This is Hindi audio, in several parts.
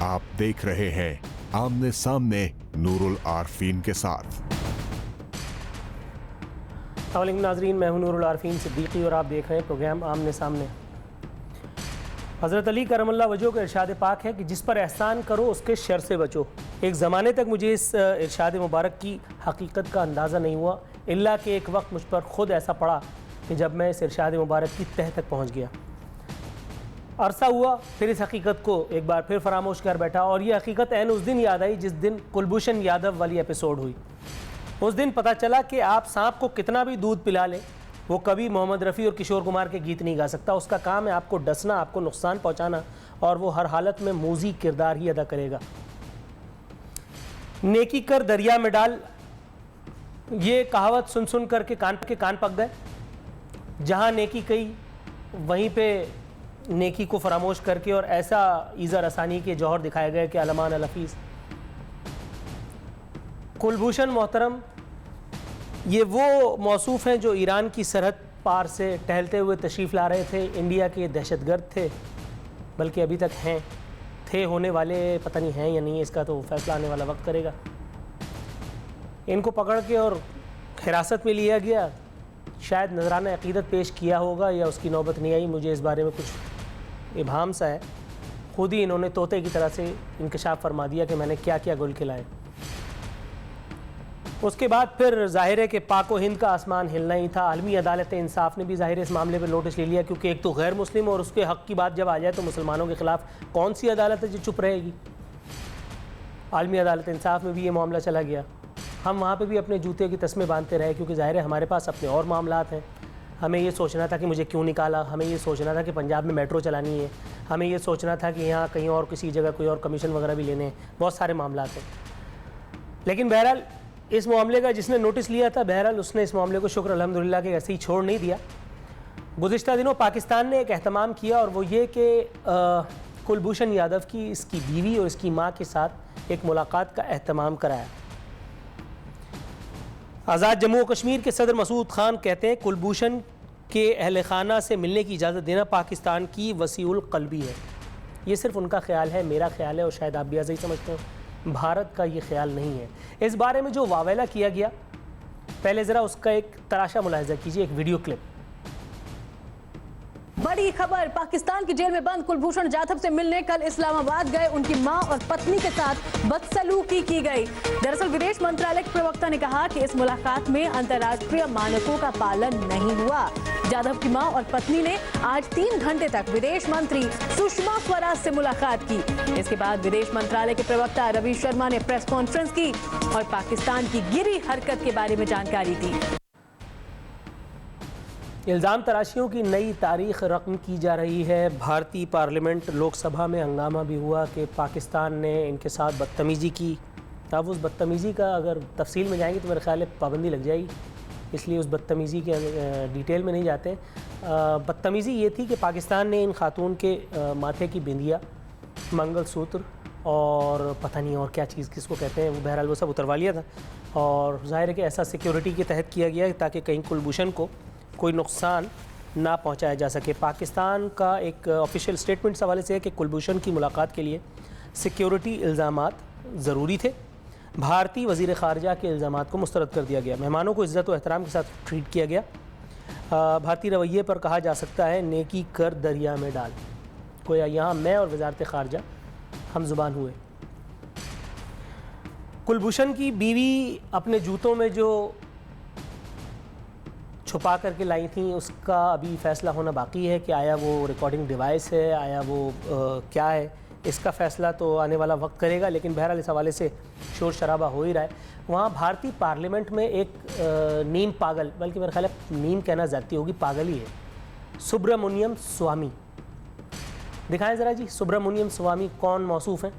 आप देख रहे हैं आमने सामने नूरुल आरफीन के साथ। अस्सलाम नाज़रीन, मैं हूं नूरुल आरफीन सिद्दीकी और आप देख रहे हैं प्रोग्राम आमने सामने। हज़रत अली करमल्लाह वजहो का इरशाद पाक है कि जिस पर एहसान करो उसके शर से बचो। एक ज़माने तक मुझे इस इरशाद मुबारक की हकीकत का अंदाज़ा नहीं हुआ, इल्ला कि एक वक्त मुझ पर ख़ुद ऐसा पड़ा कि जब मैं इस इरशाद मुबारक की तह तक पहुँच गया। अरसा हुआ, फिर इस हकीकत को एक बार फिर फरामोश कर बैठा और ये हकीकत ऐन उस दिन याद आई जिस दिन कुलभूषण यादव वाली एपिसोड हुई। उस दिन पता चला कि आप सांप को कितना भी दूध पिला लें, वो कभी मोहम्मद रफ़ी और किशोर कुमार के गीत नहीं गा सकता। उसका काम है आपको डसना, आपको नुकसान पहुंचाना, और वो हर हालत में मूजी किरदार ही अदा करेगा। नेकी कर दरिया में डाल, ये कहावत सुन सुन करके कान पक गए। जहां नेकी कही वहीं पे नेकी को फरामोश करके और ऐसा ईज़ा रसानी के जौहर दिखाए गए कि अलमान अल-हफीज़। कुलभूषण मोहतरम ये वो मौसूफ़ हैं जो ईरान की सरहद पार से टहलते हुए तशरीफ़ ला रहे थे। इंडिया के दहशतगर्द थे, बल्कि अभी तक हैं, थे, होने वाले पता नहीं हैं या नहीं, इसका तो फैसला आने वाला वक्त करेगा। इनको पकड़ के और हिरासत में लिया गया, शायद नजराना अक़ीदत पेश किया होगा या उसकी नौबत नहीं आई, मुझे इस बारे में कुछ इबाम सा है। खुद ही इन्होंने तोते की तरह से इंकशाफ फरमा दिया कि मैंने क्या क्या गुल खिलाए। उसके बाद फिर ज़ाहिर है कि पाक व हिंद का आसमान हिलना ही था। आलमी अदालत इंसाफ ने भी ज़ाहिर इस मामले पर नोटिस ले लिया, क्योंकि एक तो गैर मुस्लिम और उसके हक़ की बात जब आ जाए तो मुसलमानों के ख़िलाफ़ कौन सी अदालत है जो चुप रहेगी। आलमी अदालत इंसाफ में भी ये मामला चला गया। हम वहाँ पे भी अपने जूते की तस्में बांधते रहे, क्योंकि ज़ाहिर है हमारे पास अपने और मामलात हैं। हमें ये सोचना था कि मुझे क्यों निकाला, हमें ये सोचना था कि पंजाब में मेट्रो चलानी है, हमें ये सोचना था कि यहाँ कहीं और किसी जगह कोई और कमीशन वगैरह भी लेने हैं, बहुत सारे मामलात हैं। लेकिन बहरहाल इस मामले का जिसने नोटिस लिया था, बहरहाल उसने इस मामले को शुक्र अल्हम्दुलिल्लाह के ऐसे ही छोड़ नहीं दिया। गुज़िश्ता दिनों पाकिस्तान ने एक एहतमाम किया और वो ये कि कुलभूषण यादव की इसकी बीवी और इसकी माँ के साथ एक मुलाकात का एहतमाम कराया। आज़ाद जम्मू और कश्मीर के सदर मसूद खान कहते हैं कुलभूषण के अहल खाना से मिलने की इजाज़त देना पाकिस्तान की वसीउल क़ल्बी है। ये सिर्फ उनका ख्याल है, मेरा ख्याल है और शायद आप भी ऐसा ही समझते हो। भारत का ये ख्याल नहीं है। इस बारे में जो वावेला किया गया, पहले ज़रा उसका एक तराशा मुलाहिज़ा कीजिए, एक वीडियो क्लिप। बड़ी खबर, पाकिस्तान की जेल में बंद कुलभूषण जाधव से मिलने कल इस्लामाबाद गए उनकी मां और पत्नी के साथ बदसलूकी की गई। दरअसल विदेश मंत्रालय के प्रवक्ता ने कहा कि इस मुलाकात में अंतर्राष्ट्रीय मानकों का पालन नहीं हुआ। जाधव की मां और पत्नी ने आज 3 घंटे तक विदेश मंत्री सुषमा स्वराज से मुलाकात की। इसके बाद विदेश मंत्रालय के प्रवक्ता रवि शर्मा ने प्रेस कॉन्फ्रेंस की और पाकिस्तान की गिरी हरकत के बारे में जानकारी दी। इल्ज़ाम तराशियों की नई तारीख रकम की जा रही है। भारतीय पार्लियामेंट लोकसभा में हंगामा भी हुआ कि पाकिस्तान ने इनके साथ बदतमीज़ी की। अब उस बदतमीज़ी का अगर तफसील में जाएंगे तो मेरे ख्याल है पाबंदी लग जाएगी, इसलिए उस बदतमीज़ी के डिटेल में नहीं जाते। बदतमीज़ी ये थी कि पाकिस्तान ने इन खातून के माथे की बिंदिया, मंगलसूत्र और पता नहीं और क्या चीज़ किसको कहते हैं, वो बहरहाल वो सब उतरवा लिया था। और ज़ाहिर है कि ऐसा सिक्योरिटी के तहत किया गया ताकि कहीं कुलभूषण को कोई नुकसान ना पहुंचाया जा सके। पाकिस्तान का एक ऑफिशियल स्टेटमेंट इस हवाले से है कि कुलभूषण की मुलाकात के लिए सिक्योरिटी इल्ज़ामात ज़रूरी थे। भारतीय वज़ीर ख़ारजा के इल्ज़ामात को मुस्तरद कर दिया गया। मेहमानों को इज़्ज़त व एहतराम के साथ ट्रीट किया गया। भारतीय रवैये पर कहा जा सकता है नेकी कर दरिया में डाल। गोया यहाँ मैं और वज़ारत ख़ारजा हम ज़ुबान हुए। कुलभूषण की बीवी अपने जूतों में जो छुपा करके लाई थी, उसका अभी फ़ैसला होना बाकी है कि आया वो रिकॉर्डिंग डिवाइस है, आया वो क्या है, इसका फ़ैसला तो आने वाला वक्त करेगा। लेकिन बहरहाल इस हवाले से शोर शराबा हो ही रहा है। वहाँ भारतीय पार्लियामेंट में एक नीम पागल, बल्कि मेरा ख्याल है नीम कहना ज़्यादती होगी, पागल ही है, सुब्रमण्यम स्वामी। दिखाएं ज़रा जी, सुब्रमण्यम स्वामी कौन मौसूफ़ हैं?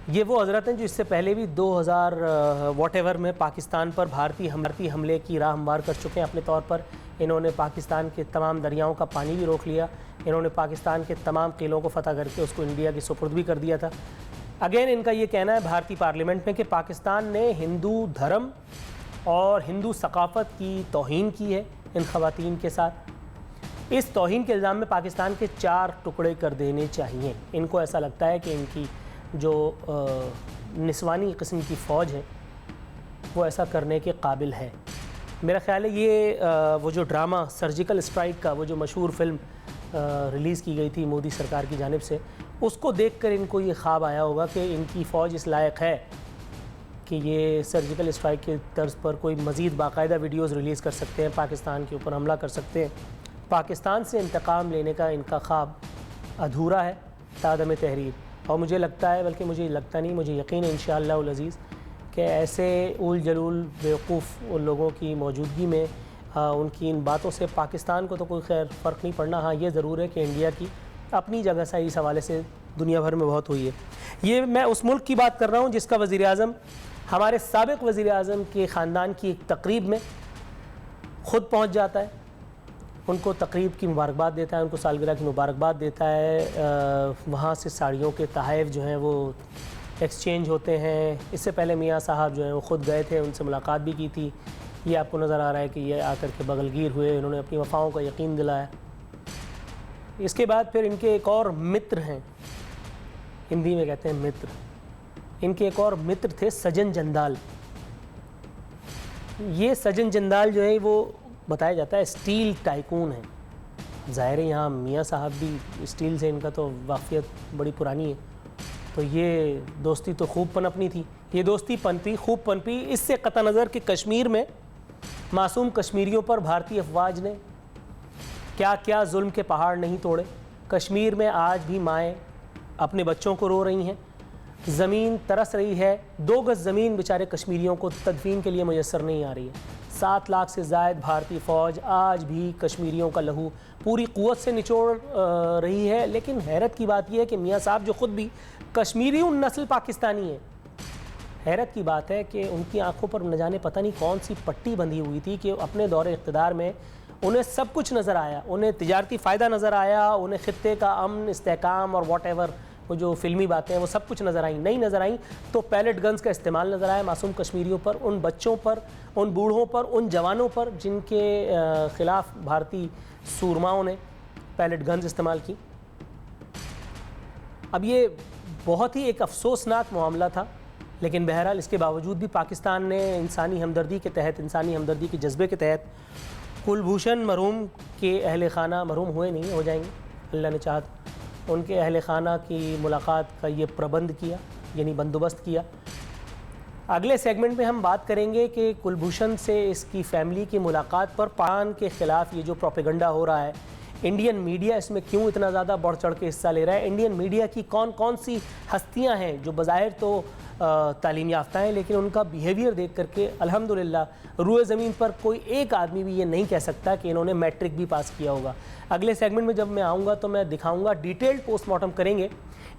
ये वो हज़रत हैं जो इससे पहले भी 2000 वॉटेवर में पाकिस्तान पर भारतीय हमले की राह हमवार कर चुके हैं अपने तौर पर। इन्होंने पाकिस्तान के तमाम दरियाओं का पानी भी रोक लिया। इन्होंने पाकिस्तान के तमाम किलों को फतह करके उसको इंडिया की सुपुर्द भी कर दिया था। अगेन इनका ये कहना है भारतीय पार्लियामेंट में कि पाकिस्तान ने हिंदू धर्म और हिंदू सकाफ़त की तौहीन की है इन ख़वातीन के साथ। इस तौहीन के इल्ज़ाम में पाकिस्तान के 4 टुकड़े कर देने चाहिए। इनको ऐसा लगता है कि इनकी जो निस्वानी किस्म की फ़ौज है वो ऐसा करने के काबिल है। मेरा ख़्याल है ये वो जो ड्रामा सर्जिकल स्ट्राइक का वो जो मशहूर फ़िल्म रिलीज़ की गई थी मोदी सरकार की जानिब से, उसको देखकर इनको ये ख्वाब आया होगा कि इनकी फ़ौज इस लायक है कि ये सर्जिकल स्ट्राइक के तर्ज पर कोई मज़ीद बाकायदा वीडियोज़ रिलीज़ कर सकते हैं, पाकिस्तान के ऊपर हमला कर सकते हैं। पाकिस्तान से इंतकाम लेने का इनका ख्वाब अधूरा है तादम तहरीर। और मुझे लगता है, बल्कि मुझे लगता नहीं, मुझे यकीन है इंशाअल्लाह अज़ीज़ कि ऐसे उल जलूल बेवकूफ़ उन लोगों की मौजूदगी में उनकी इन बातों से पाकिस्तान को तो कोई खैर फ़र्क नहीं पड़ना। हाँ, ये ज़रूर है कि इंडिया की अपनी जगह से इस हवाले से दुनिया भर में बहुत हुई है। ये मैं उस मुल्क की बात कर रहा हूँ जिसका वज़ीर आज़म हमारे साबिक़ वज़ीर आज़म के ख़ानदान की एक तकरीब में ख़ुद पहुँच जाता है, उनको तकरीब की मुबारकबाद देता है, उनको सालगिरह की मुबारकबाद देता है। वहाँ से साड़ियों के तोहफ़े जो हैं वो एक्सचेंज होते हैं। इससे पहले मियाँ साहब जो हैं वो ख़ुद गए थे, उनसे मुलाकात भी की थी। ये आपको नज़र आ रहा है कि ये आकर के बगलगीर हुए, इन्होंने अपनी वफ़ाओं का यकीन दिलाया। इसके बाद फिर इनके एक और मित्र हैं, हिंदी में कहते हैं मित्र, इनके एक और मित्र थे सजन जंदाल। ये सजन जंदाल जो है वो बताया जाता है स्टील टाइकून है। ज़ाहिर है यहाँ मियाँ साहब भी स्टील से इनका तो वाक़ियत बड़ी पुरानी है, तो ये दोस्ती तो खूब पनपनी थी। ये दोस्ती पनपी, खूब पनपी, इससे कता नज़र कि कश्मीर में मासूम कश्मीरियों पर भारतीय अफवाज ने क्या क्या जुल्म के पहाड़ नहीं तोड़े। कश्मीर में आज भी माएँ अपने बच्चों को रो रही हैं, ज़मीन तरस रही है। 2 गज़ ज़मीन बेचारे कश्मीरियों को तदफीन के लिए मुयस्सर नहीं आ रही है। 7 लाख से ज़ायद भारतीय फ़ौज आज भी कश्मीरियों का लहू पूरी क़ुव्वत से निचोड़ रही है। लेकिन हैरत की बात यह है कि मियाँ साहब जो ख़ुद भी कश्मीरी उन नस्ल पाकिस्तानी है, हैरत की बात है कि उनकी आंखों पर न जाने पता नहीं कौन सी पट्टी बंधी हुई थी कि अपने दौरे इक़्तिदार में उन्हें सब कुछ नज़र आया, उन्हें तिजारती फ़ायदा नज़र आया, उन्हें ख़ित्ते का अमन, इस्तेहकाम और वॉट एवर वो जो फ़िल्मी बातें हैं वो सब कुछ नज़र आई। नहीं नज़र आई तो पैलेट गन्स का इस्तेमाल नज़र आया मासूम कश्मीरियों पर, उन बच्चों पर, उन बूढ़ों पर, उन जवानों पर जिनके ख़िलाफ़ भारतीय सूरमाओं ने पैलेट गन्स इस्तेमाल की। अब ये बहुत ही एक अफसोसनाक मामला था, लेकिन बहरहाल इसके बावजूद भी पाकिस्तान ने इंसानी हमदर्दी के तहत, इंसानी हमदर्दी के जज्बे के तहत कुलभूषण मरहूम के अहल खाना, मरहूम हुए नहीं, हो जाएंगे अल्लाह ने चाहा, उनके अहल खाना की मुलाकात का ये प्रबंध किया, यानी बंदोबस्त किया। अगले सेगमेंट में हम बात करेंगे कि कुलभूषण से इसकी फ़ैमिली की मुलाकात पर पाकिस्तान के ख़िलाफ़ ये जो प्रोपेगेंडा हो रहा है, इंडियन मीडिया इसमें क्यों इतना ज़्यादा बढ़ चढ़ के हिस्सा ले रहा है, इंडियन मीडिया की कौन कौन सी हस्तियां हैं जो बज़ाहिर तो तालीम याफ्ता हैं, लेकिन उनका बिहेवियर देख करके अल्हम्दुलिल्लाह रूए ज़मीन पर कोई एक आदमी भी ये नहीं कह सकता कि इन्होंने मैट्रिक भी पास किया होगा। अगले सेगमेंट में जब मैं आऊँगा तो मैं दिखाऊँगा, डिटेल्ड पोस्टमार्टम करेंगे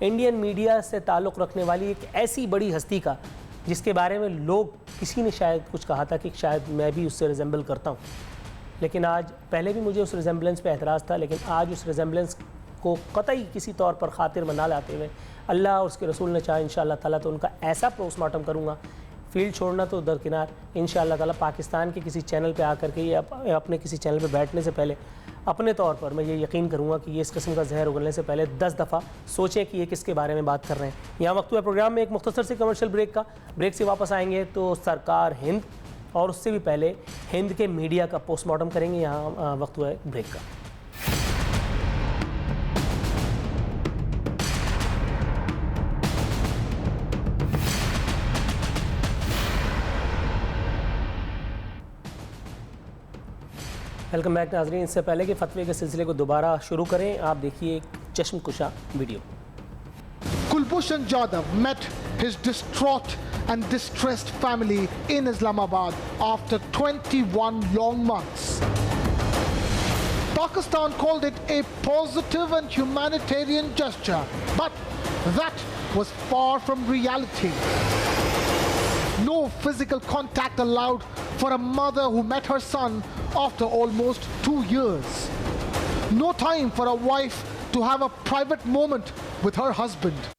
इंडियन मीडिया से ताल्लुक़ रखने वाली एक ऐसी बड़ी हस्ती का जिसके बारे में लोग, किसी ने शायद कुछ कहा था कि शायद मैं भी उससे रिजेंबल करता हूँ, लेकिन आज, पहले भी मुझे उस रिजेंबलेंस पे एतराज़ था, लेकिन आज उस रिजेंबलेंस को कतई किसी तौर पर खातिर मना लाते हुए अल्लाह और उसके रसूल ने चाहा इंशाअल्लाह ताला तो उनका ऐसा पोस्टमार्टम करूँगा, फील्ड छोड़ना तो दरकिनार, इंशाअल्लाह ताला पाकिस्तान के किसी चैनल पे आकर के या अपने किसी चैनल पे बैठने से पहले अपने तौर पर मैं ये यकीन करूँगा कि ये इस किस्म का जहर उगलने से पहले 10 दफ़ा सोचें कि ये किसके बारे में बात कर रहे हैं। यहाँ वक्त हुआ प्रोग्राम में एक मुख्तसर से कमर्शियल ब्रेक का, ब्रेक से वापस आएंगे तो सरकार हिंद और उससे भी पहले हिंद के मीडिया का पोस्टमार्टम करेंगे। यहाँ वक्त हुआ है ब्रेक का। वेलकम बैक नाज़रीन। इससे पहले कि फतवे के सिलसिले को दोबारा शुरू करें, आप देखिए एक चश्मकुशा video. Kulbhushan Jadhav met his distraught and distressed family in Islamabad after 21 long months. Pakistan called it a positive and humanitarian gesture, but that was far from reality. No physical contact allowed for a mother who met her son after almost 2 years. No time for a wife to have a private moment with her husband.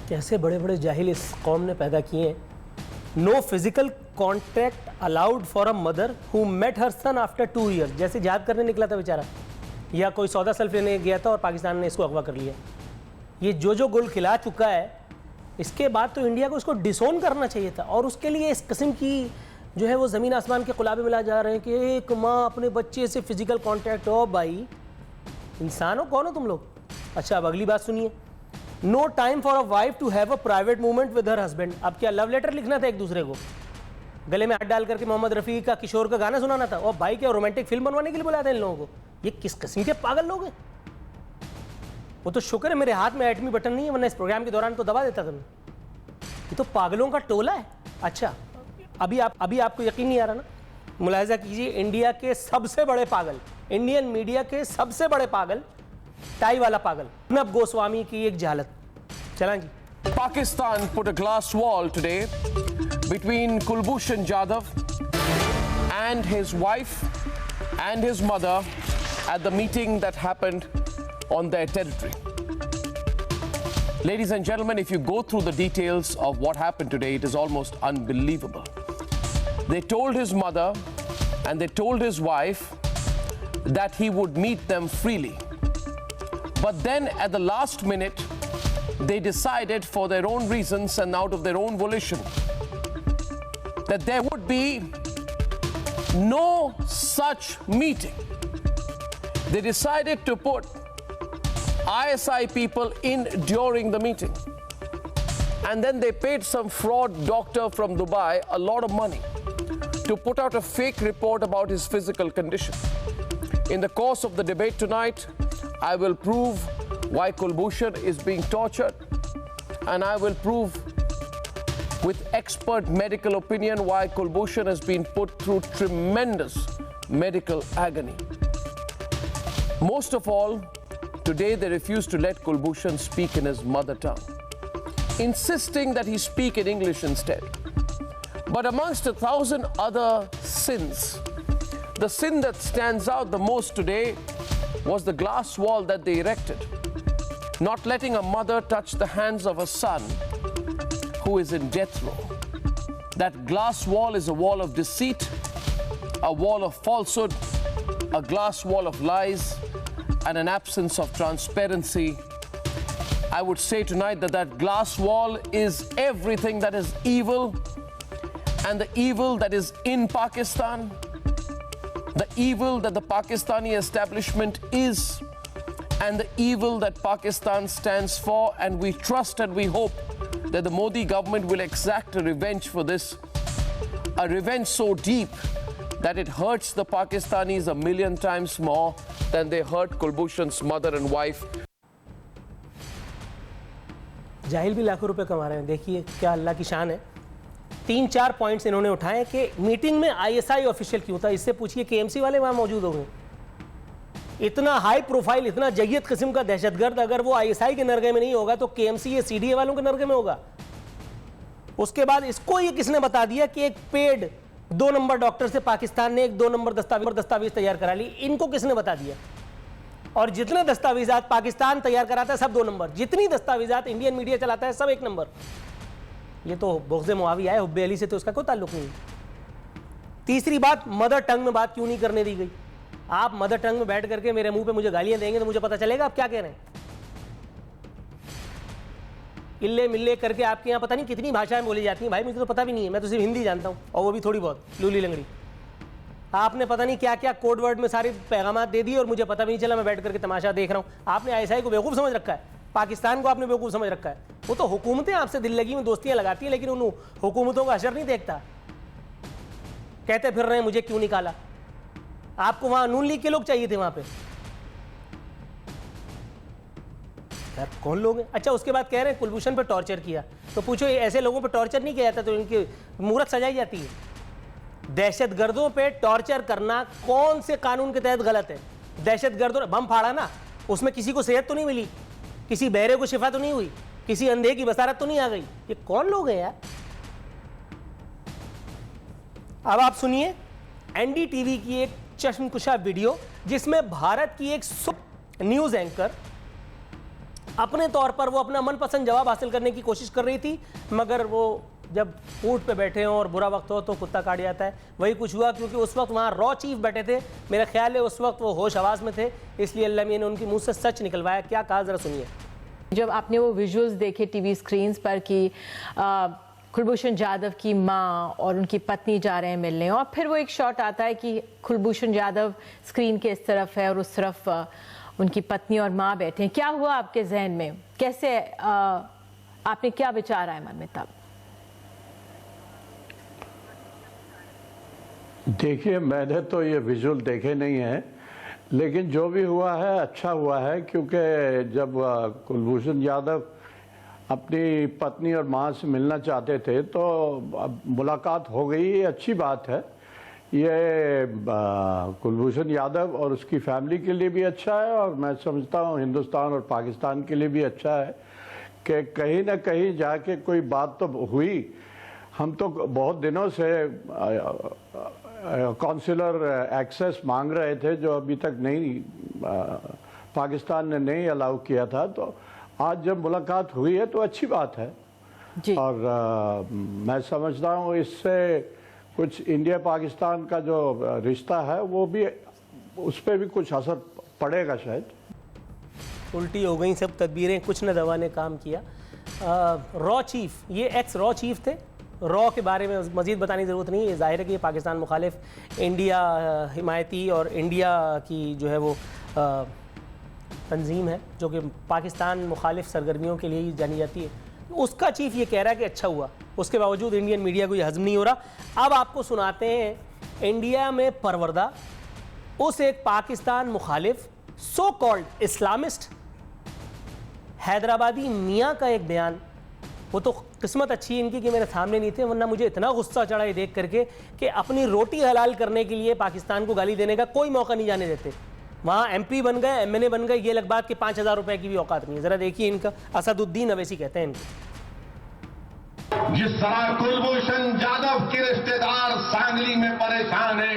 कैसे बड़े बड़े जाहिल इस कौम ने पैदा किए हैं। No physical contact allowed for a mother who met her son after 2 years। जैसे जिहाद करने निकला था बेचारा, या कोई सौदा सल्फ लेने गया था और पाकिस्तान ने इसको अगवा कर लिया। ये जो गोल खिला चुका है, इसके बाद तो इंडिया को इसको डिसोन करना चाहिए था। और उसके लिए इस किस्म की जो है वो ज़मीन आसमान के खुलाबे मिला जा रहे हैं कि एक माँ अपने बच्चे से फिजिकल कांटेक्ट हो। भाई इंसान हो, कौन हो तुम लोग? अच्छा, अब अगली बात सुनिए। No time for a wife to have a private movement with her husband. अब क्या लव लेटर लिखना था एक दूसरे को? गले में हाथ डाल करके मोहम्मद रफ़ी का, किशोर का गाना सुनाना था? और भाई क्या रोमांटिक फिल्म बनवाने के लिए बुलाया था इन लोगों को? ये किस किस्म के पागल लोग हैं? वो तो शुक्र है मेरे हाथ में एटमी बटन नहीं है, वरना इस प्रोग्राम के दौरान तो दबा देता था मैं। ये तो पागलों का टोला है। अच्छा, अभी आपको यकीन नहीं आ रहा ना? मुलाहिजा कीजिए, इंडिया के सबसे बड़े पागल, इंडियन मीडिया के सबसे बड़े पागल, टाई वाला पागल अर्नब गोस्वामी की एक झलक। चला जी। Pakistan put a glass wall today between Kulbhushan Jadhav and his wife and his mother at the meeting that happened on their territory. Ladies and gentlemen, if you go through the details of what happened today, it is almost unbelievable. They told his mother and they told his wife that he would meet them freely. But then at the last minute, they decided for their own reasons and out of their own volition that there would be no such meeting. They decided to put ISI people in during the meeting. And then they paid some fraud doctor from Dubai a lot of money to put out a fake report about his physical condition. In the course of the debate tonight, I will prove why Kulbhushan is being tortured, and I will prove with expert medical opinion why Kulbhushan has been put through tremendous medical agony. Most of all, today they refuse to let Kulbhushan speak in his mother tongue, insisting that he speak in English instead. But amongst 1,000 other sins, the sin that stands out the most today was the glass wall that they erected, not letting a mother touch the hands of a son who is in death row. That glass wall is a wall of deceit, a wall of falsehood, a glass wall of lies, and an absence of transparency. I would say tonight that that glass wall is everything that is evil, and the evil that is in Pakistan, the evil that the Pakistani establishment is, and the evil that Pakistan stands for. And we trust and we hope that the Modi government will exact a revenge for this, a revenge so deep that it hurts the Pakistanis 1,000,000 times more than they hurt Kulbhushan's mother and wife. जाहिल भी लाखों रुपए कमा रहे हैं। देखिए क्या अल्लाह की शान है। 3-4 पॉइंट्स इन्होंने उठाए कि मीटिंग में ISI ऑफिशियल क्यों था। इससे पूछिए KMC वाले वहां मौजूद होंगे। इतना हाई प्रोफाइल, इतना जय्यद किस्म का दहशतगर्द अगर वो ISI के नरगे में नहीं होगा तो KMC या CDA वालों के नरगे में होगा। उसके बाद इसको ये किसने बता दिया कि एक पेड 2 नंबर डॉक्टर से पाकिस्तान ने एक 2 नंबर दस्तावेज तैयार करा ली। इनको किसने बता दिया? और जितने दस्तावेजात पाकिस्तान तैयार कराता है सब 2 नंबर, जितनी दस्तावेजात इंडियन मीडिया चलाता है सब 1 नंबर। ये तो बुग़्ज़ मुआविया है, हुब्बे अली से तो उसका कोई ताल्लुक नहीं। तीसरी बात, मदर टंग में बात क्यों नहीं करने दी गई? आप मदर टंग में बैठ करके मेरे मुंह पे मुझे गालियां देंगे तो मुझे पता चलेगा आप क्या कह रहे हैं। इल्ले मिल्ले करके आपके यहाँ पता नहीं कितनी भाषाएं बोली जाती हैं। भाई मुझे तो पता भी नहीं है, मैं तो सिर्फ हिंदी जानता हूँ, और वो भी थोड़ी बहुत लूली लंगड़ी। आपने पता नहीं क्या क्या कोड वर्ड में सारे पैगाम दे दिए और मुझे पता भी नहीं चला। मैं बैठ करके तमाशा देख रहा हूँ। आपने ISI को बेवकूफ़ समझ रखा है, पाकिस्तान को आपने बेवकूफ़ समझ रखा है। वो तो हुकूमतें आपसे दिल लगी में दोस्तियाँ लगाती हैं, लेकिन उन हुकूमतों का असर नहीं देखता। कहते फिर रहे हैं मुझे क्यों निकाला। आपको वहाँ नून लीग के लोग चाहिए थे वहाँ पे। आप कौन लोग हैं? अच्छा, उसके बाद कह रहे हैं कुलभूषण पे टॉर्चर किया। तो पूछो ऐसे लोगों पे टॉर्चर नहीं किया जाता तो इनकी मूरत सजाई जाती है? दहशतगर्दों पे टॉर्चर करना कौन से कानून के तहत गलत है? दहशतगर्दों ने बम फाड़ा ना, उसमें किसी को सेहत तो नहीं मिली, किसी बहरे को शिफा तो नहीं हुई, किसी अंधे की बसारत तो नहीं आ गई। ये कौन लोग हैं यार? अब आप सुनिए NDTV की एक चश्मकुशा वीडियो जिसमें भारत की एक न्यूज एंकर अपने तौर पर वो अपना मनपसंद जवाब हासिल करने की कोशिश कर रही थी, मगर वो जब ऊंट पे बैठे हो और बुरा वक्त हो तो कुत्ता काट जाता है। वही कुछ हुआ, क्योंकि उस वक्त वहाँ रॉ चीफ बैठे थे। मेरा ख्याल है उस वक्त वो होश आवाज में थे, इसलिए अल्लाह मियां ने उनकी मुंह से सच निकलवाया। क्या कहा जरा सुनिए। जब आपने वो विजुअल्स देखे टीवी स्क्रीन्स पर कि कुलभूषण जाधव की माँ और उनकी पत्नी जा रहे हैं मिलने, और फिर वो एक शॉट आता है कि कुलभूषण जाधव स्क्रीन के इस तरफ है और उस तरफ उनकी पत्नी और माँ बैठे हैं, क्या हुआ आपके जहन में? कैसे आपने क्या विचार आए मन में तब? देखिए, मैंने तो ये विजुअल देखे नहीं है, लेकिन जो भी हुआ है अच्छा हुआ है, क्योंकि जब कुलभूषण जाधव अपनी पत्नी और माँ से मिलना चाहते थे तो अब मुलाकात हो गई, ये अच्छी बात है। ये कुलभूषण यादव और उसकी फैमिली के लिए भी अच्छा है, और मैं समझता हूँ हिंदुस्तान और पाकिस्तान के लिए भी अच्छा है कि कहीं ना कहीं जाके कोई बात तो हुई। हम तो बहुत दिनों से कॉन्सुलर एक्सेस मांग रहे थे, जो अभी तक नहीं पाकिस्तान ने नहीं अलाउ किया था, तो आज जब मुलाकात हुई है तो अच्छी बात है जी। और मैं समझता हूँ इससे कुछ इंडिया पाकिस्तान का जो रिश्ता है वो भी, उस पर भी कुछ असर पड़ेगा शायद। उल्टी हो गई सब तदबीरें, कुछ न दवा ने काम किया। रॉ चीफ, ये एक्स रॉ चीफ थे। रॉ के बारे में मज़ीद बताने की ज़रूरत नहीं है, ज़ाहिर है कि ये पाकिस्तान मुखालिफ, इंडिया हिमायती और इंडिया की जो है वो तंजीम है जो कि पाकिस्तान मुखालिफ सरगर्मियों के लिए ही जानी जाती है। उसका चीफ ये कह रहा है कि अच्छा हुआ, उसके बावजूद इंडियन मीडिया को ये हज़म नहीं हो रहा। अब आपको सुनाते हैं इंडिया में परवरदा उस एक पाकिस्तान मुखालिफ सो कॉल्ड इस्लामिस्ट हैदराबादी मियाँ का एक बयान। वो तो किस्मत अच्छी है इनकी कि मेरे सामने नहीं थे, वरना मुझे इतना गुस्सा चढ़ा ये देख करके कि अपनी रोटी हलाल करने के लिए पाकिस्तान को गाली देने का कोई मौका नहीं जाने देते। वहाँ MP बन गए, MNA बन गए, ये लग बात कि 5,000 रुपए की भी औकात नहीं है। जरा देखिए इनका, असदुद्दीन अवैसी कहते हैं इनको। जिस तरह कुलभूषण जाधव के रिश्तेदार सांगली में परेशान है,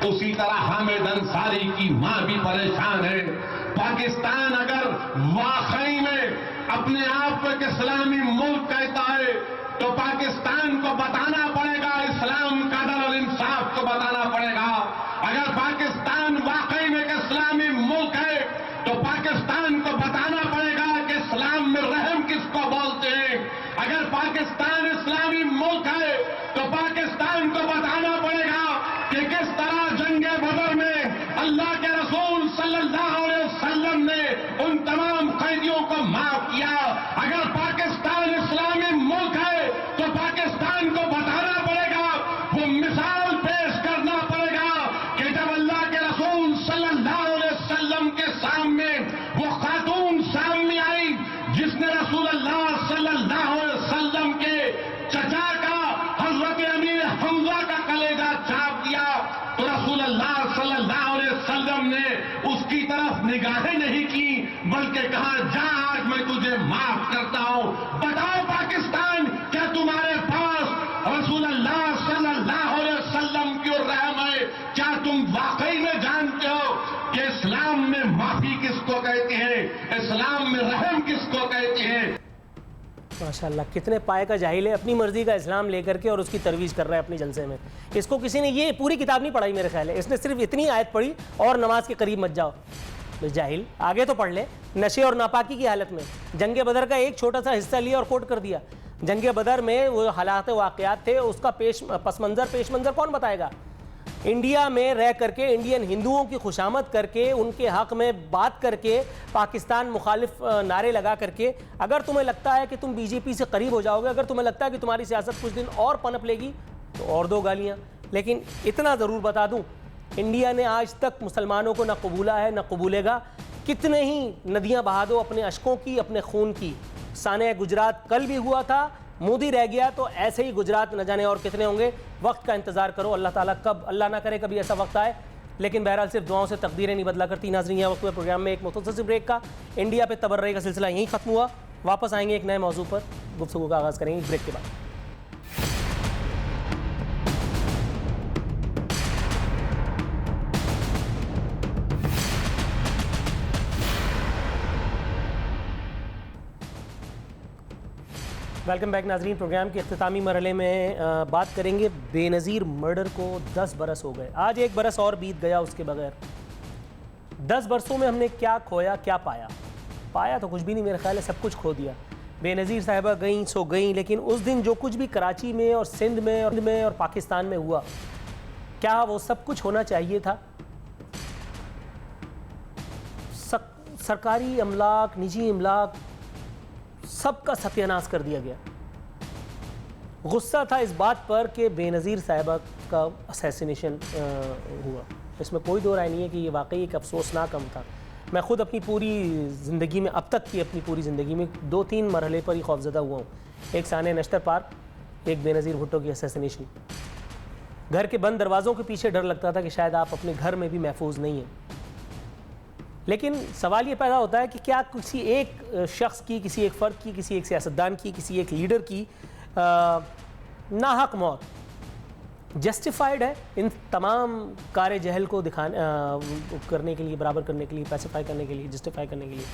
उसी तरह हामिद अंसारी की मां भी परेशान है। पाकिस्तान अगर वाकई में अपने आप को एक इस्लामी मुल्क कहता है तो पाकिस्तान को बताना पड़ेगा, इस्लाम का अदल और इंसाफ को बताना पड़ेगा। अगर पाकिस्तान वाकई में एक इस्लामी मुल्क है तो पाकिस्तान को बताना पड़ेगा कि इस्लाम में रहम किसको बोलते हैं। अगर पाकिस्तान इस्लामी मुल्क है तो पाकिस्तान को बताना पड़ेगा कि किस तरह जंगे बदर में अल्लाह के रसूल सल्लल्लाहु अलैहि वसल्लम ने उन तमाम कैदियों को माफ किया। अगर पाकिस्तान इस्लामी मुल्क है तो पाकिस्तान को बताना पड़ेगा, वो मिसाल पेश करना पड़ेगा कि जब अल्लाह के रसूल सल्लल्लाहु अलैहि वसल्लम के सामने वो खातून सामने आई जिसने रसूल अल्लाह सल्लल्लाहु अलैहि वसल्लम के चचा का, हजरत अमीर हमजा का कलेजा चाप दिया, तो रसूल अल्लाह सल्लल्लाहु अलैहि वसल्लम ने उसकी तरफ निगाहें नहीं की, बल्कि कहा जा आज मैं तुझे माफ करता हूं। बताओ पाकिस्तान, क्या तुम्हारे पास रसूल अल्लाह सल्लल्लाहु अलैहि वसल्लम की ओर रहम है? क्या तुम वाकई में जानते हो कि इस्लाम में माफी किसको कहते हैं, इस्लाम में रहम किसको कहते हैं? माशाल्लाह, कितने पाए का जाहिल है, अपनी मर्जी का इस्लाम लेकर के और उसकी तरवीज कर रहा है अपनी जलसे में। इसको किसी ने ये पूरी किताब नहीं पढ़ाई मेरे ख्याल है, इसने सिर्फ इतनी आयत पढ़ी और नमाज के करीब मत जाओ। तो जाहिल आगे तो पढ़ ले। नशे और नापाकी की हालत में जंगे बदर का एक छोटा सा हिस्सा लिया और कोट कर दिया। जंगे बदर में वो हालात वाक़यात थे, उसका पेश मंजर कौन बताएगा? इंडिया में रह करके इंडियन हिंदुओं की खुशामद करके उनके हक में बात करके पाकिस्तान मुखालिफ नारे लगा करके, अगर तुम्हें लगता है कि तुम बीजेपी से करीब हो जाओगे, अगर तुम्हें लगता है कि तुम्हारी सियासत कुछ दिन और पनप लेगी तो और दो गालियाँ। लेकिन इतना ज़रूर बता दूँ, इंडिया ने आज तक मुसलमानों को न कबूला है न कबूलेगा। कितने ही नदियाँ बहा दो अपने अशकों की, अपने खून की। साने गुजरात कल भी हुआ था, मोदी रह गया तो ऐसे ही गुजरात न जाने और कितने होंगे। वक्त का इंतज़ार करो, अल्लाह ताला कब, अल्लाह ना करे कभी ऐसा वक्त आए। लेकिन बहरहाल सिर्फ दुआओं से तकदीरें नहीं बदला करती। नाज़रीन, यहाँ वक्त में प्रोग्राम में एक मुख्तसर ब्रेक का इंडिया पे तबर्रे का सिलसिला यहीं ख़त्म हुआ। वापस आएंगे एक नए मौजू पर, गुफ्तगू का आगाज़ करेंगे ब्रेक के बाद। वेलकम बैक नाजरीन। प्रोग्राम के अख्तामी मरहले में बात करेंगे बेनज़ीर मर्डर को 10 बरस हो गए। आज एक बरस और बीत गया उसके बगैर। 10 बरसों में हमने क्या खोया क्या पाया। पाया तो कुछ भी नहीं, मेरा ख्याल है सब कुछ खो दिया। बेनज़ीर साहिबा गई सो गई, लेकिन उस दिन जो कुछ भी कराची में और सिंध में और पाकिस्तान में हुआ, क्या वो सब कुछ होना चाहिए था? सरकारी अमलाक, निजी अमलाक, सबका सत्यानाश कर दिया गया। गुस्सा था इस बात पर कि बेनज़ीर साहिबा का असैसिनेशन हुआ। इसमें कोई दो राय नहीं है कि ये वाकई एक अफसोसनाक अमर था। मैं ख़ुद अपनी पूरी ज़िंदगी में, अब तक की अपनी पूरी ज़िंदगी में 2-3 मरहले पर ही खौफज़दा हुआ हूँ। एक साने नश्तर पार्क, एक बेनज़ीर भुट्टो की असैसिनेशन। घर के बंद दरवाज़ों के पीछे डर लगता था कि शायद आप अपने घर में भी महफूज नहीं हैं। लेकिन सवाल ये पैदा होता है कि क्या किसी एक शख्स की, किसी एक फ़र्द की, किसी एक सियासतदान की, किसी एक लीडर की नाहक मौत जस्टिफाइड है इन तमाम कार जहल को करने के लिए, बराबर करने के लिए, पैसिफाई करने के लिए, जस्टिफाई करने के लिए?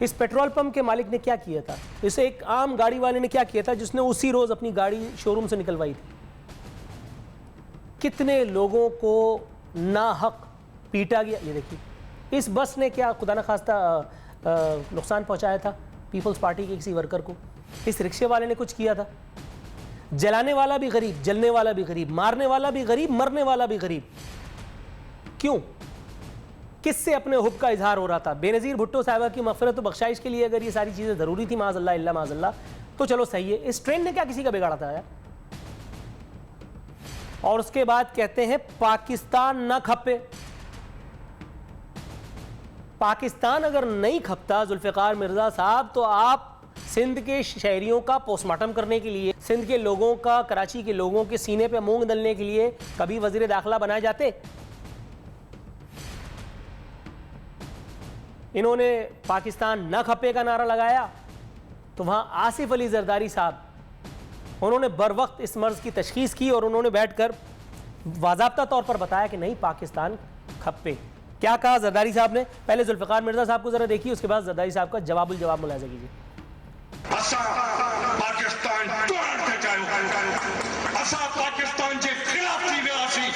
इस पेट्रोल पंप के मालिक ने क्या किया था? इसे एक आम गाड़ी वाले ने क्या किया था जिसने उसी रोज़ अपनी गाड़ी शोरूम से निकलवाई थी? कितने लोगों को नाहक पीटा गया? ये देखिए, इस बस ने क्या खुदा न खास्ता नुकसान पहुंचाया था पीपल्स पार्टी के किसी वर्कर को? इस रिक्शे वाले ने कुछ किया था? जलाने वाला भी गरीब, जलने वाला भी गरीब, मारने वाला भी गरीब, मरने वाला भी गरीब। क्यों? किससे अपने हुब का इजहार हो रहा था? बेनज़ीर भुट्टो साहिबा की मग़फ़िरत व बख्शाइश के लिए अगर ये सारी चीज़ें ज़रूरी थी, माज़अल्लाह इल्ला माज़अल्लाह, तो चलो सही है। इस ट्रेन ने क्या किसी का बिगाड़ा था यार? और उसके बाद कहते हैं पाकिस्तान न खपे। पाकिस्तान अगर नहीं खपता जुल्फ़िकार मिर्ज़ा साहब, तो आप सिंध के शहरियों का पोस्टमार्टम करने के लिए, सिंध के लोगों का, कराची के लोगों के सीने पे मूंग दलने के लिए कभी वज़ीर दाखिला बनाए जाते? इन्होंने पाकिस्तान न खपे का नारा लगाया तो वहां आसिफ अली जरदारी साहब, उन्होंने बर वक्त इस मर्ज की तशखीस की और उन्होंने बैठकर बाज़ाब्ता तौर पर बताया कि नहीं, पाकिस्तान खपे। क्या कहा जरदारी साहब ने? पहले जुल्फ़िकार मिर्ज़ा साहब को जरा देखिए, उसके बाद जरदारी साहब का जवाब मुलाहिज़ा कीजिए। असा पाकिस्तान तोड़ते जाओ, असा पाकिस्तान के खिलाफ थी आसी,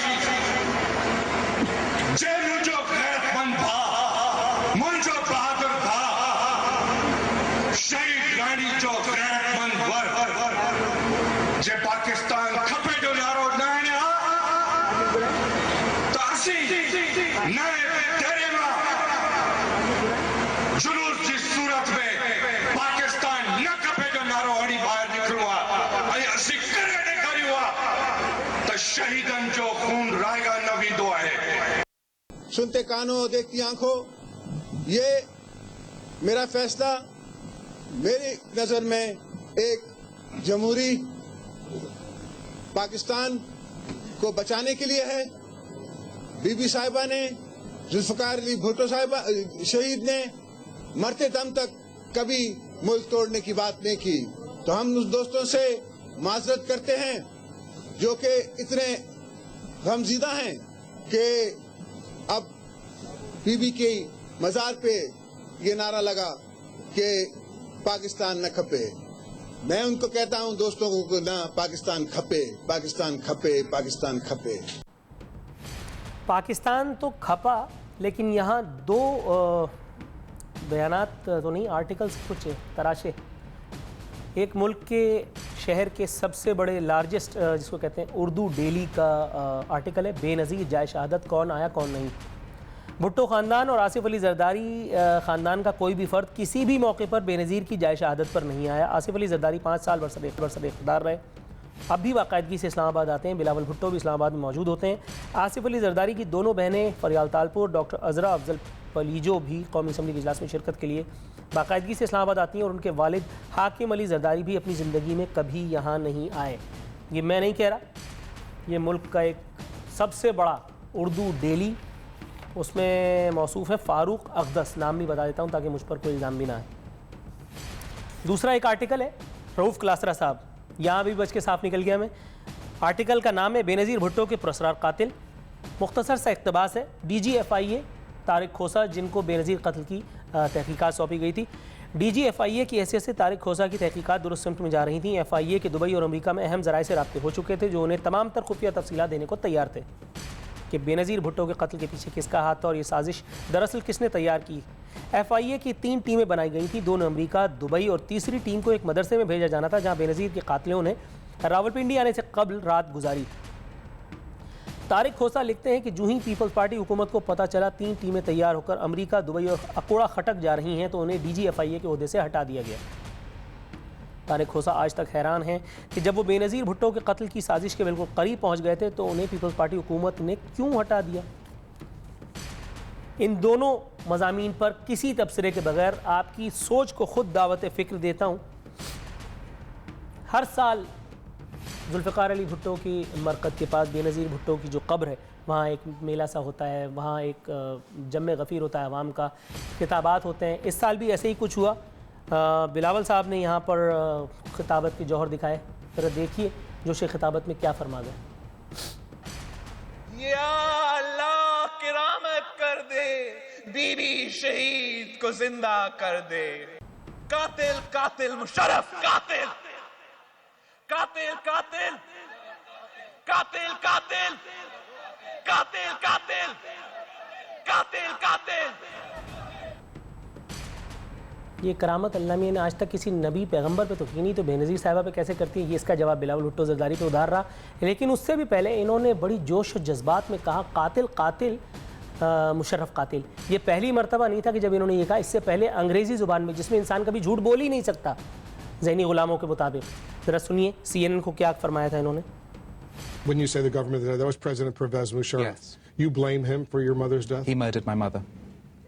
जेनु जो गैरतमंद था, मुंजो बहादुर था, शहीद रानी जो गैरतमंद वर, जे पाकिस्तान खपे जो नारो नाने तो असी नए तेरे में जुलूस की सूरत में पाकिस्तान न खपे जो नारो हड़ी बाहर निकलवा, असी करे ॾेखारियो हुआ तो शहीदन जो खून रायगा न वेंदो आहे। सुनते कानों देखती आंखों, ये मेरा फैसला मेरी नजर में एक जमहूरी पाकिस्तान को बचाने के लिए है। बीबी साहिबा ने, जुल्फ़िकार अली भुट्टो साहिबा शहीद ने मरते दम तक कभी मुल्क तोड़ने की बात नहीं की। तो हम उस दोस्तों से माजरत करते हैं जो कि इतने गमज़ीदा हैं कि अब बीबी के मज़ार पे ये नारा लगा कि पाकिस्तान न खपे। मैं उनको कहता हूं दोस्तों को, ना पाकिस्तान खपे, पाकिस्तान खपे, पाकिस्तान खपे। पाकिस्तान तो खपा, लेकिन यहाँ दो बयानात तो नहीं, आर्टिकल्स कुछ तराशे। एक मुल्क के शहर के सबसे बड़े लार्जेस्ट जिसको कहते हैं उर्दू डेली का आर्टिकल है, बेनज़ीर जाए शहादत, कौन आया कौन नहीं। भुट्टो ख़ानदान और आसिफ अली जरदारी ख़ानदान का कोई भी फ़र्द किसी भी मौके पर बेनज़ीर की जाए शहादत पर नहीं आया। आसिफ अली जरदारी 5 साल बरसद इक़्तिदार रहे, अब भी बाकायदगी से इस्लामाबाद आते हैं। बिलावल भुट्टो भी इस्लामाबाद में मौजूद होते हैं। आसिफ अली जरदारी की दोनों बहनें फरियाल तालपुर, डॉक्टर अज़रा अफजल पलीजो भी कौमी असम्बली के इजलास में शिरकत के लिए बाकायदगी से इस्लामाबाद आती हैं, और उनके वालिद हाकिम अली जरदारी भी अपनी ज़िंदगी में कभी यहाँ नहीं आए। ये मैं नहीं कह रहा, ये मुल्क का एक सबसे बड़ा उर्दू डेली, उसमें मौसूफ़ है फ़ारूक अक़दस, नाम भी बता देता हूँ ताकि मुझ पर कोई इल्ज़ाम भी ना आए। दूसरा एक आर्टिकल है रऊफ़ क्लासरा साहब, यहाँ भी बच के साफ निकल गया मैं। आर्टिकल का नाम है बेनज़ीर भुट्टो के पुरस्कार कातिल। मुख्तसर सा इक़्तिबास है। DG FIA तारिक खोसा, जिनको बेनज़ीर कत्ल की तहकीकात सौंपी गई थी। DG FIA की हैसियत से तारिक खोसा की तहकीकात दुरुस्त सिमत में जा रही थी। FIA के दुबई और अमरीका में अहम ज़राए से राब्ते हो चुके थे जो उन्हें तमाम तर खुफिया तफसीलात देने को तैयार थे। कि बेनज़ीर भुट्टो के कत्ल के पीछे किसका हाथ था और ये साजिश दरअसल किसने तैयार की। FIA की 3 टीमें बनाई गई थी, 2 ने अमेरिका, दुबई और तीसरी टीम को एक मदरसे में भेजा जाना था जहां बेनज़ीर के कातिलों ने रावलपिंडी आने से कबल रात गुजारी। तारिक खोसा लिखते हैं कि जो ही पीपल्स पार्टी हुकूमत को पता चला 3 टीमें तैयार होकर अमेरिका, दुबई और अकोड़ा खटक जा रही हैं तो उन्हें DG FIA के ओहदे से हटा दिया गया। तारिक खोसा आज तक हैरान हैं कि जब वो बेनज़ीर भुट्टो के कत्ल की साजिश के बिल्कुल करीब पहुंच गए थे तो उन्हें पीपल्स पार्टी हुकूमत ने क्यों हटा दिया। इन दोनों मज़ामीन पर किसी तबसरे के बगैर आपकी सोच को खुद दावत फ़िक्र देता हूँ। हर साल जुल्फ़िकार अली भुट्टो की मरकज़ के पास बेनज़ीर भुट्टो की जो कब्र है वहाँ एक मेला सा होता है, वहाँ एक जम्मे गफ़ीर होता है, अवाम का खिताबात होते हैं। इस साल भी ऐसे ही कुछ हुआ। बिलावल साहब ने यहाँ पर खिताबत के जौहर दिखाए, जरा देखिए जोश खिताबत में क्या फरमा गए। या अल्लाह किरामत कर दे, बीबी शहीद को जिंदा कर दे। कातिल कातिल मुशर्रफ कातिल, कातिल कातिल कातिल कातिल कातिल कातिल कातिल कातिल। ये करामत अल्लाह मियां ने आज तक किसी नबी पैगंबर पे तो की नहीं, तो बेनज़ीर साहिबा पे कैसे करती है। ये इसका जवाब बिलावल भुट्टो ज़रदारी पे उधार रहा। लेकिन उससे भी पहले इन्होंने बड़ी जोश और जज्बात में कहा कातिल कातिल मुशर्रफ कातिल। ये पहली मरतबा नहीं था कि जब इन्होंने ये कहा, इससे पहले अंग्रेज़ी ज़ुबान में जिसमें इंसान कभी झूठ बोल ही नहीं सकता ज़हनी गुलामों के मुताबिक। ज़रा सुनिए CNN को क्या फरमाया था इन्होंने। When you say the government, that was President Pervez Musharraf. Yes. You blame him for your mother's death? He murdered my mother.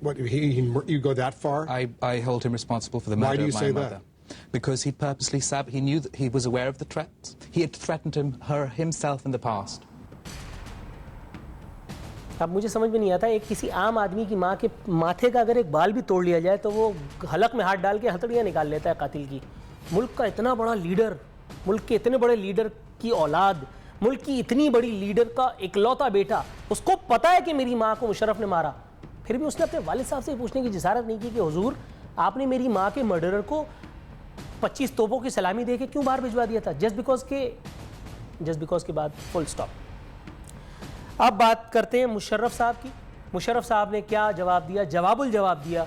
What, you go that far? I hold him responsible for the murder of my mother. Why do you say that? Because he purposely he knew that he was aware of the threats. He had threatened her himself in the past. अब मुझे समझ में नहीं आता, एक किसी आम आदमी की माँ के माथे का अगर एक बाल भी तोड़ लिया जाए तो वो हलक में हाथ डाल के हथड़ियाँ निकाल लेता है कातिल की। मुल्क का इतना बड़ा लीडर, मुल्क के इतने बड़े लीडर की औलाद, मुल्क की इतनी बड़ी लीडर का इकलौता बेटा, उसको पता है कि मेरी माँ को मुशर्रफ ने मारा, फिर भी उसने अपने वालिद साहब से पूछने की जिसारत नहीं की कि हुजूर आपने मेरी माँ के मर्डरर को 25 तोपों की सलामी दे के क्यों बाहर भिजवा दिया था। जस्ट बिकॉज के बाद फुल स्टॉप। अब बात करते हैं मुशर्रफ साहब की। मुशर्रफ साहब ने क्या जवाब दिया, जवाब दिया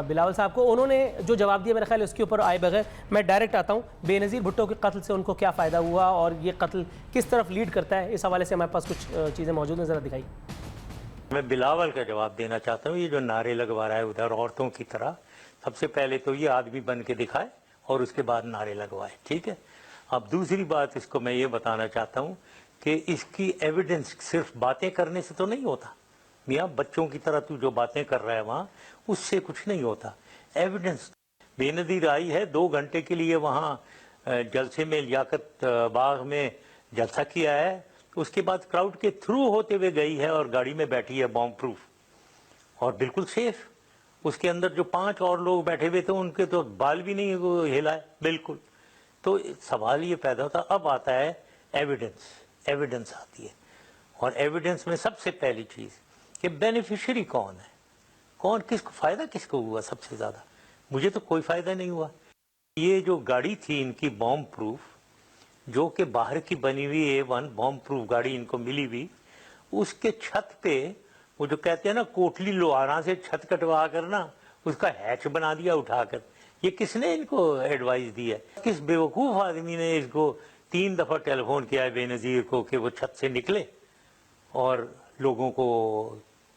बिलावल साहब को। उन्होंने जो जवाब दिया मेरे ख्याल उसके ऊपर आए बगैर मैं डायरेक्ट आता हूँ। बेनज़ीर भुट्टो के कत्ल से उनको क्या फ़ायदा हुआ और ये कत्ल किस तरफ लीड करता है, इस हवाले से हमारे पास कुछ चीज़ें मौजूद हैं, ज़रा दिखाई। मैं बिलावल का जवाब देना चाहता हूँ। ये जो नारे लगवा रहा है उधर औरतों की तरह, सबसे पहले तो ये आदमी बन के दिखाए और उसके बाद नारे लगवाए, ठीक है। अब दूसरी बात इसको मैं ये बताना चाहता हूँ कि इसकी एविडेंस सिर्फ बातें करने से तो नहीं होता। मियाँ बच्चों की तरह तू जो बातें कर रहा है वहाँ, उससे कुछ नहीं होता। एविडेंस बेनज़ीर आई है 2 घंटे के लिए वहाँ जलसे में लियाकत बाग में जलसा किया है, उसके बाद क्राउड के थ्रू होते हुए गई है और गाड़ी में बैठी है बॉम्ब प्रूफ और बिल्कुल सेफ। उसके अंदर जो 5 और लोग बैठे हुए थे उनके तो बाल भी नहीं हिलाए बिल्कुल। तो सवाल ये पैदा होता, अब आता है एविडेंस आती है। और एविडेंस में सबसे पहली चीज़ कि बेनिफिशियरी कौन है, कौन किसको फ़ायदा किसको हुआ सबसे ज़्यादा। मुझे तो कोई फ़ायदा नहीं हुआ। ये जो गाड़ी थी इनकी बॉम्ब प्रूफ, जो कि बाहर की बनी हुई A1 बॉम्ब प्रूफ गाड़ी इनको मिली हुई, उसके छत पे वो जो कहते हैं ना कोटली लोहारा से छत कटवा कर ना उसका हैच बना दिया उठाकर। ये किसने इनको एडवाइस दी है? किस बेवकूफ़ आदमी ने इसको 3 दफ़ा टेलीफोन किया है बेनज़ीर को कि वो छत से निकले और लोगों को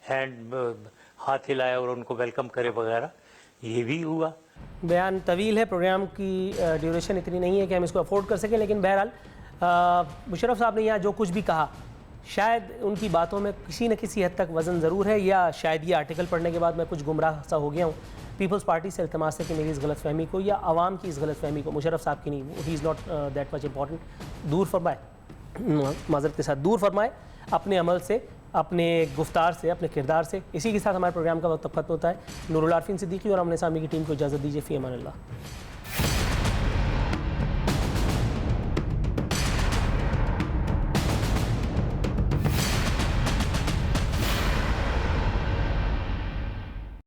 हाथ हिलाया और उनको वेलकम करे वगैरह। ये भी हुआ। बयान तवील है, प्रोग्राम की ड्यूरेशन इतनी नहीं है कि हम इसको अफोर्ड कर सकें, लेकिन बहरहाल मुशर्रफ साहब ने यहाँ जो कुछ भी कहा, शायद उनकी बातों में किसी न किसी हद तक वज़न ज़रूर है, या शायद ये आर्टिकल पढ़ने के बाद मैं कुछ गुमराह सा हो गया हूँ। पीपल्स पार्टी से इल्तमास है कि मेरी इस गलतफहमी को या आवाम की इस गलतफहमी को, मुशर्रफ साहब की नहीं, he is not that much important, दूर फरमाए, माज़रत के साथ दूर फरमाए अपने अमल से, अपने गुफ्तार से, अपने किरदार से। इसी के साथ हमारे प्रोग्राम का वक्त खत्म होता है। नूरुल आरफीन सिद्दीकी और हमने सामने की टीम को इजाज़त दीजिए। फ़ी अमान अल्लाह।